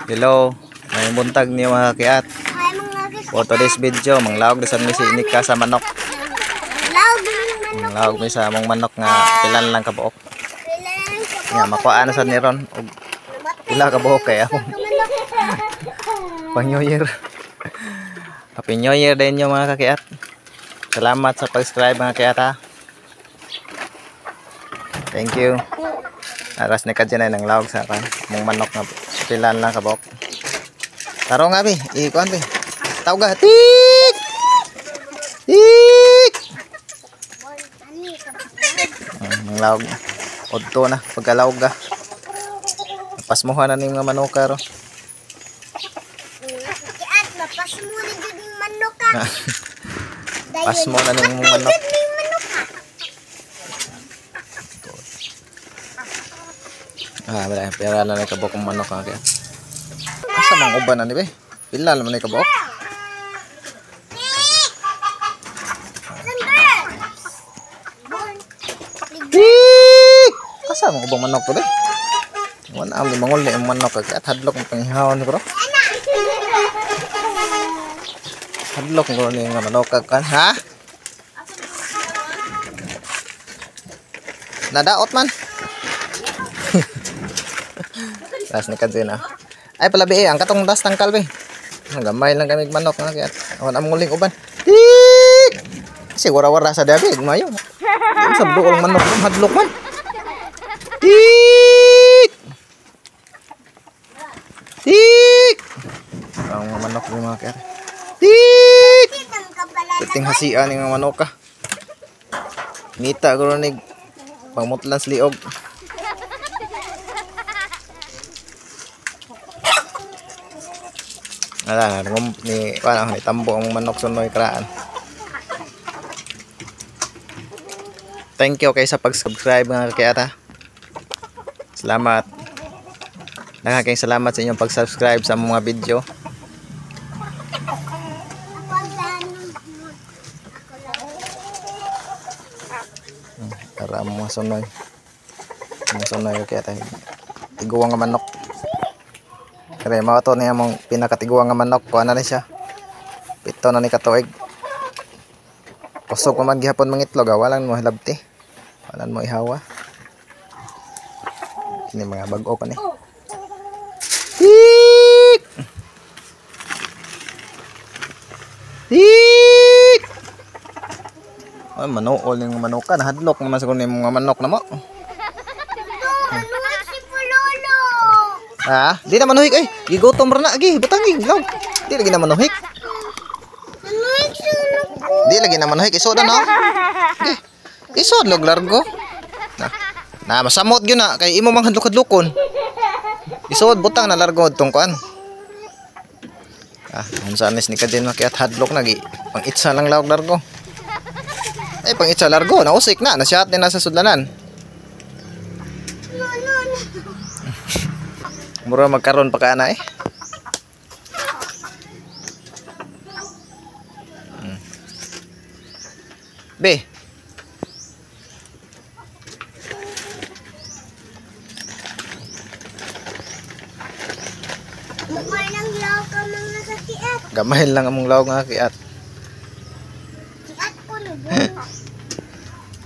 Hello, may buntag niyo mga kiat. For today's video, manglawag na sa misi inika sa manok. Manglawag mi sa among manok nga pilan lang kabuok. Nga makuha na sa niron og pila kabuok kay ako. Pang New Year. Happy New Year din niyo mga kakiat. Salamat sa pag-subscribe mga kiat ha. Thank you. Aras ni kadyan ay nang lawag sa akin. Mong manok nga pilan lang kabok. Taro nga bi, ikuan bi. Tawag ga. Tik! Tik! Nang lawag. Odto na pagkalawag ga. Pasmuhan na ning mga manok ro. Kiat mapas mo ni jud ning manok ka. Pasmo na ning manok. Wala, pera lang na kabok ng manok ha kaya. Asa mang uban na ni be? Pila naman na kabok? Asa mang ubang manok to be? Wala ang limangol na yung manok kaya hadlok ng panghihawan ko ro. Hadlok ko na yung manok kan ha? Nadaot man. Tas ni kadyo na. Ay pala be, ang katong das tangkal be. Gamay lang kami manok nga kaya. Awan am nguling uban. Tik! Kasi wara-wara sa dabi, mayo. Di sa duol manok ng hadlok man. Tik! Tik! Ang manok ni mga kaya. Tik! Ting hasian ng manok ka. Ngita ko nig pangmutlan sa liog. Ala ni paano ni tambo ang manok sunoy kraan. Thank you kay sa pag-subscribe mga kakiyata. Salamat. Nakaking salamat sa inyong pag-subscribe sa mga video. Para mga sunoy. Mga sunoy kakiyata. Tiguang nga manok. Kaya mga to niya mong pinakatiguang nga manok. Kuha na siya. Pito na ni katuig. Kusog mo man gihapon mangitlog. Walang mo hilabti. Walang mo ihawa. Ini mga bago pa ni. Tik! Tik! Ay manuol yung manukan. Hadlok naman sa kunin mga manok na mo. Ha? Di na manuhik ay. Gigutom ra na agi, butangi law. Di lagi na manuhik. Di lagi na manuhik isod na. Di. Isod log largo. Na masamot gyud na kay imo mang hadlok-hadlokon. Isod butang na largo tong kuan. Unsa anis ni kadin makiat hadlok nagi. Pang itsa lang law largo. Ay pang itsa largo, nausik na, nasyat din na sa sudlanan. Mura magkaroon pa ka na eh. Be. Gamay lang among law nga kiat.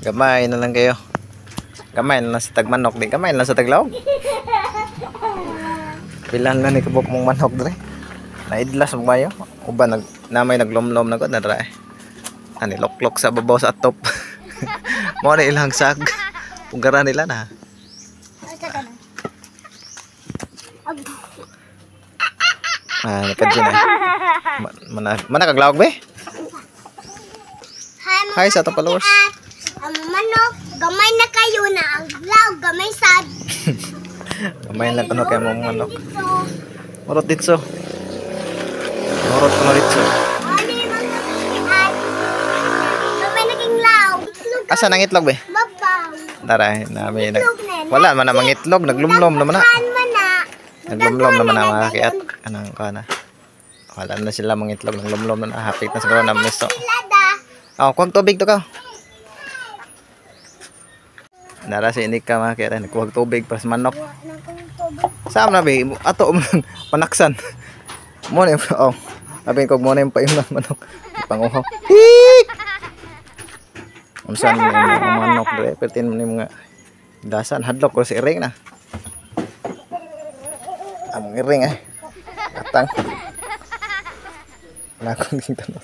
Gamay na lang kayo. Gamay na lang sa tagmanok di. Gamay na lang sa taglaw. Pilan na ni kabok mong manok dre. Naidlas mo kayo. Uban namay naglomlom na gud na dre. Ani loklok sa babaw sa atop. Mo na ilang sag. Ugaran nila na. Nakadyan na. Mana kaglawag be? Hi sa to followers. Ang manok, gamay na kayo na. Ang vlog, gamay sad. Gamay lang kuno kay mong manok. Murot ditso. Murot kuno ditso. Gamay na king law. Asa nang itlog be? Babaw. Tara, nami wala man na mangitlog, naglumlom naman na. Naglumlom naman na mga kakiat. Anong kana? Wala na sila mangitlog, naglumlom na. Hapit na siguro na misto. Oh, kuwag tubig to ka. Nara si Nika mga kaya nagkuhag tubig para sa manok. Wa na kong tubig. Saan na be? Ato mo lang panaksan. Mo na oh. Sabi ko mo na yung payong ng manok. Panguhaw. Hik! Unsan mo yung manok dre? Pertin mo yung mga dasan. Hadlok ko si Iring na. Ang Iring ay. Atang. Wala akong tingnan.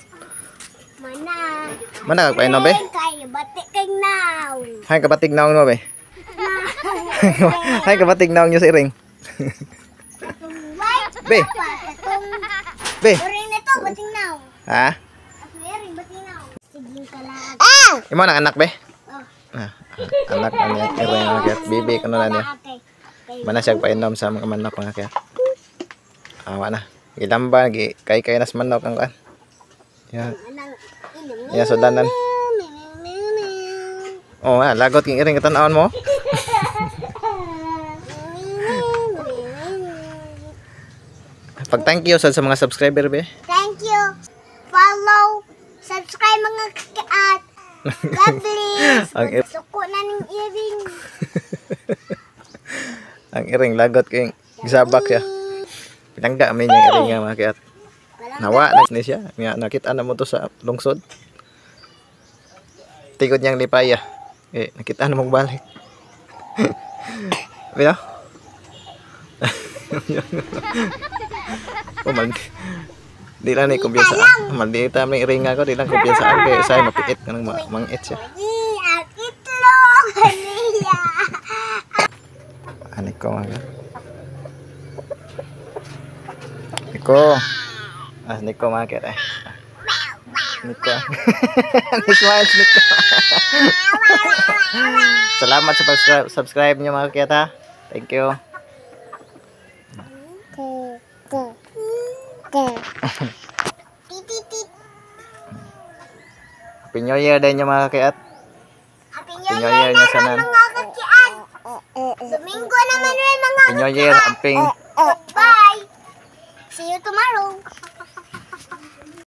Mana. Mana ka painom be? Kay batik kay now. Hay kabatig naong mo be? Hay kabatig naong nyo si Iring. Wait. Be. Katong Be. ring na to bating now. Ha? Ako ring bating now. Sige ka lang. Imo nang anak be? Oh. Ah, anak ni Iring mga kaya. Bibi ko na niya. Mana siya painom sa mga manok mga kaya. Awa na. Ilamba kay nas manok ang kan. Yan. Ya sudanan. Oh, lagot king Iring katan-aon mo. Pag thank you sa mga subscriber be. Thank you. Follow, subscribe mga kaat. God bless. Ang Suko na ning iring. ang Iring lagot king gisabak siya. Pinangga amin yung Iring nga mga kaya. Nawa na ni siya. Nga nakita na mo to sa lungsod. Tigod niyang lipaya. Nakita na mong balik. Bila? Di lang ni kumpiyansaan. Maldita may Iring ako. Di lang kumpiyansaan. Kaya saya mapiit ka ng mangit siya. Itlog niya. Anik ko mga. Niko. Niko mga kaya. Niko. Smiles Niko. Salamat sa subscribe niyo mga kaya. Thank you. Happy New Year din yung mga kaya. Happy New Year niya sana. mga kakian. Domingo naman rin mga Happy New Year. Amping. Bye. See you tomorrow.